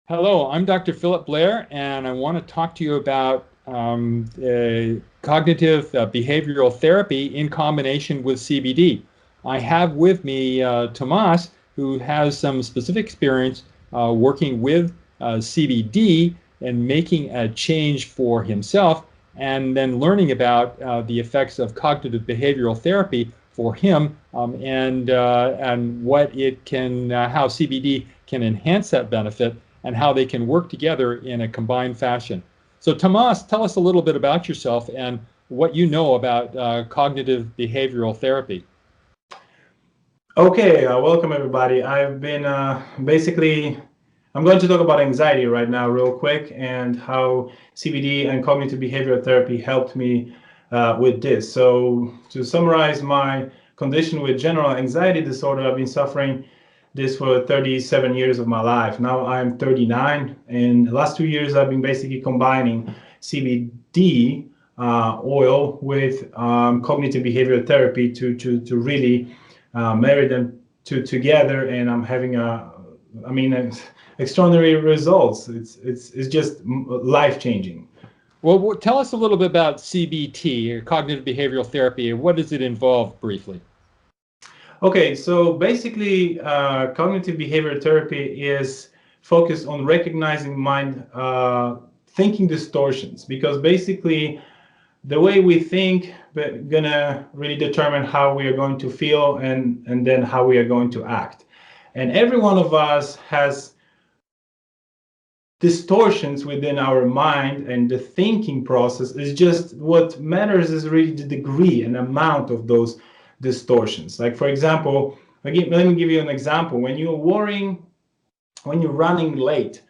Hello, I'm Dr. Philip Blair, and I want to talk to you about cognitive behavioral therapy in combination with CBD. I have with me Tomas, who has some specific experience working with CBD and making a change for himself, and then learning about the effects of cognitive behavioral therapy for him, and what it can, how CBD can enhance that benefit and how they can work together in a combined fashion. So, Tomas, tell us a little bit about yourself and what you know about cognitive behavioral therapy. Okay, welcome everybody. I've been I'm going to talk about anxiety right now, real quick, and how CBD and cognitive behavioral therapy helped me with this. So, to summarize my condition with general anxiety disorder, I've been suffering this for 37 years of my life. Now I'm 39, and the last 2 years I've been basically combining CBD oil with cognitive behavioral therapy to really marry them together, and I'm having I mean, extraordinary results. It's just life changing. Well, tell us a little bit about CBT, or cognitive behavioral therapy, and what does it involve briefly? Okay, so basically, cognitive behavior therapy is focused on recognizing mind thinking distortions, because basically the way we think gonna really determine how we are going to feel, and then how we are going to act. And every one of us has distortions within our mind, and the thinking process is just what matters is really the degree and amount of those distortions. Like, for example, again, let me give you an example. When you're worrying, when you're running late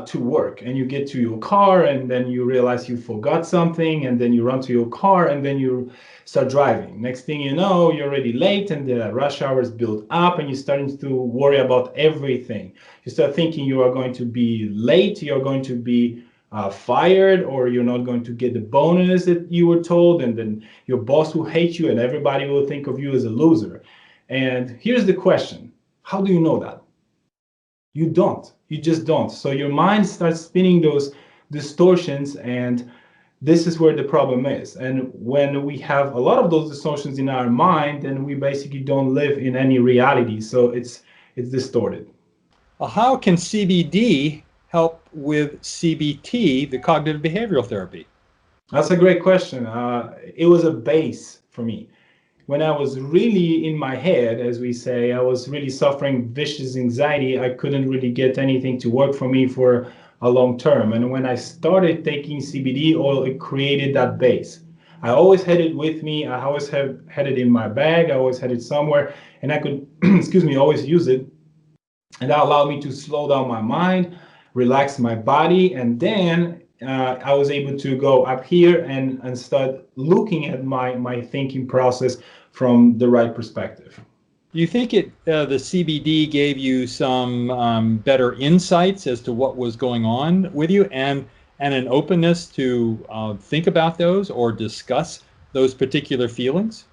to work, and you get to your car, and then you realize you forgot something, and then you run to your car, and then you start driving. Next thing you know, you're already late, and the rush hours build up, and you're starting to worry about everything. You start thinking you are going to be late, you're going to be fired, or you're not going to get the bonus that you were told, and then your boss will hate you, and everybody will think of you as a loser. And here's the question: how do you know that? You don't. You just don't. So your mind starts spinning those distortions, and this is where the problem is. And when we have a lot of those distortions in our mind, then we basically don't live in any reality. So it's distorted. How can CBD help with CBT, the cognitive behavioral therapy? That's a great question. It was a base for me. When I was really in my head, as we say, I was really suffering vicious anxiety. I couldn't really get anything to work for me for a long term. And when I started taking CBD oil, it created that base. I always had it with me. I always have had it in my bag. I always had it somewhere, and I could, excuse me, always use it. And that allowed me to slow down my mind, relax my body, and then I was able to go up here and start looking at my thinking process from the right perspective. Do you think the CBD gave you some better insights as to what was going on with you, and an openness to think about those or discuss those particular feelings?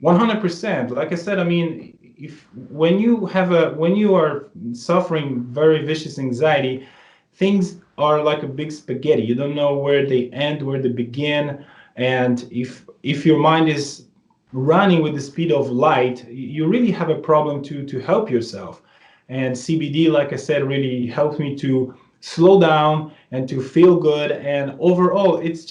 100%. Like I said, I mean, if when you are suffering very vicious anxiety, things are like a big spaghetti. You don't know where they end, where they begin. And if your mind is running with the speed of light, you really have a problem to help yourself. And CBD, like I said, really helps me to slow down and to feel good. And overall, it's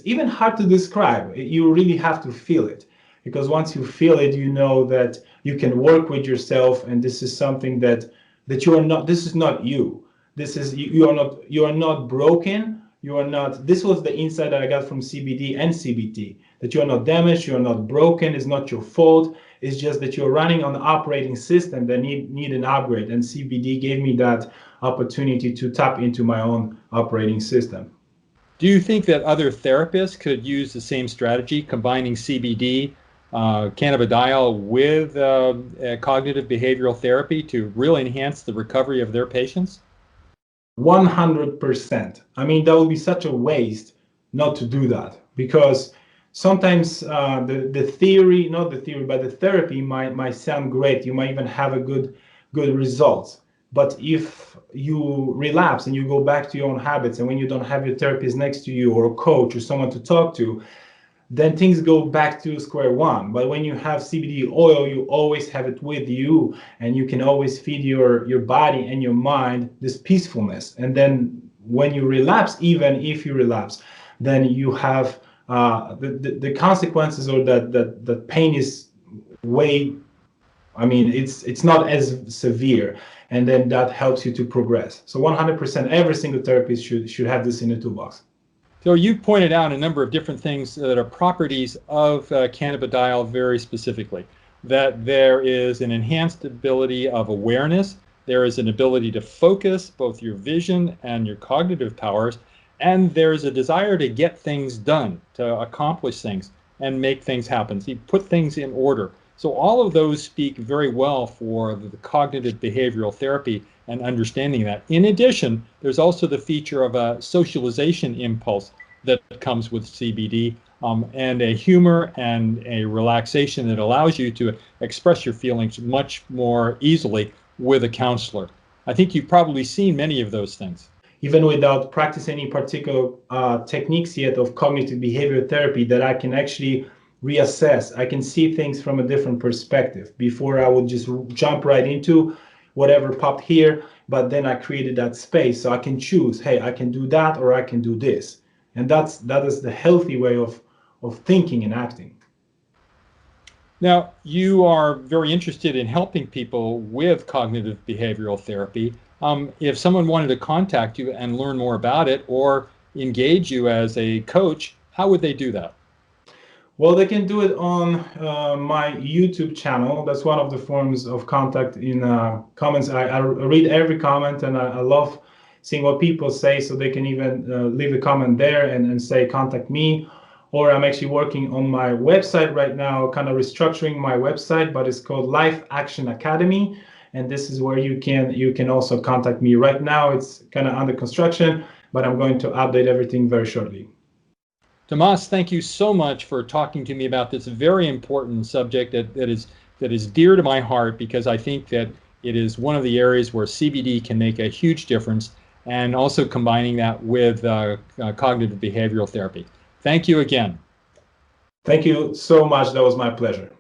even hard to describe. You really have to feel it, because once you feel it, you know that you can work with yourself, and this is something that you are not. This is not you. This is you are not broken. You are not. This was the insight that I got from CBD and CBT, that you are not damaged, you are not broken. It's not your fault. It's just that you're running on an operating system that need an upgrade, and CBD gave me that opportunity to tap into my own operating system. Do you think that other therapists could use the same strategy, combining CBD, cannabidiol, with cognitive behavioral therapy to really enhance the recovery of their patients? 100%. I mean, that would be such a waste not to do that, because sometimes the theory, not the theory, but the therapy might sound great. You might even have a good results. But if you relapse and you go back to your own habits, and when you don't have your therapist next to you or a coach or someone to talk to, then things go back to square one. But when you have CBD oil, you always have it with you, and you can always feed your body and your mind this peacefulness. And then when you relapse, even if you relapse, then you have the consequences, or that pain is way, I mean, it's not as severe, and then that helps you to progress. So 100%, every single therapist should have this in a toolbox. So you pointed out a number of different things that are properties of cannabidiol very specifically. That there is an enhanced ability of awareness, there is an ability to focus both your vision and your cognitive powers, and there's a desire to get things done, to accomplish things and make things happen. So you put things in order. So all of those speak very well for the cognitive behavioral therapy and understanding that. In addition, there's also the feature of a socialization impulse that comes with CBD, and a humor and a relaxation that allows you to express your feelings much more easily with a counselor. I think you've probably seen many of those things. Even without practicing any particular techniques yet of cognitive behavior therapy, that I can actually reassess. I can see things from a different perspective. Before, I would just jump right into whatever popped here, but then I created that space so I can choose, hey, I can do that or I can do this. And that is the healthy way of thinking and acting. Now, you are very interested in helping people with cognitive behavioral therapy. If someone wanted to contact you and learn more about it or engage you as a coach, how would they do that? Well, they can do it on my YouTube channel. That's one of the forms of contact in comments. I read every comment, and I love seeing what people say, so they can even leave a comment there and say, contact me. Or I'm actually working on my website right now, kind of restructuring my website, but it's called Life Action Academy. And this is where you can also contact me. Right now, it's kind of under construction, but I'm going to update everything very shortly. Tomas, thank you so much for talking to me about this very important subject that is dear to my heart, because I think that it is one of the areas where CBD can make a huge difference, and also combining that with cognitive behavioral therapy. Thank you again. Thank you so much. That was my pleasure.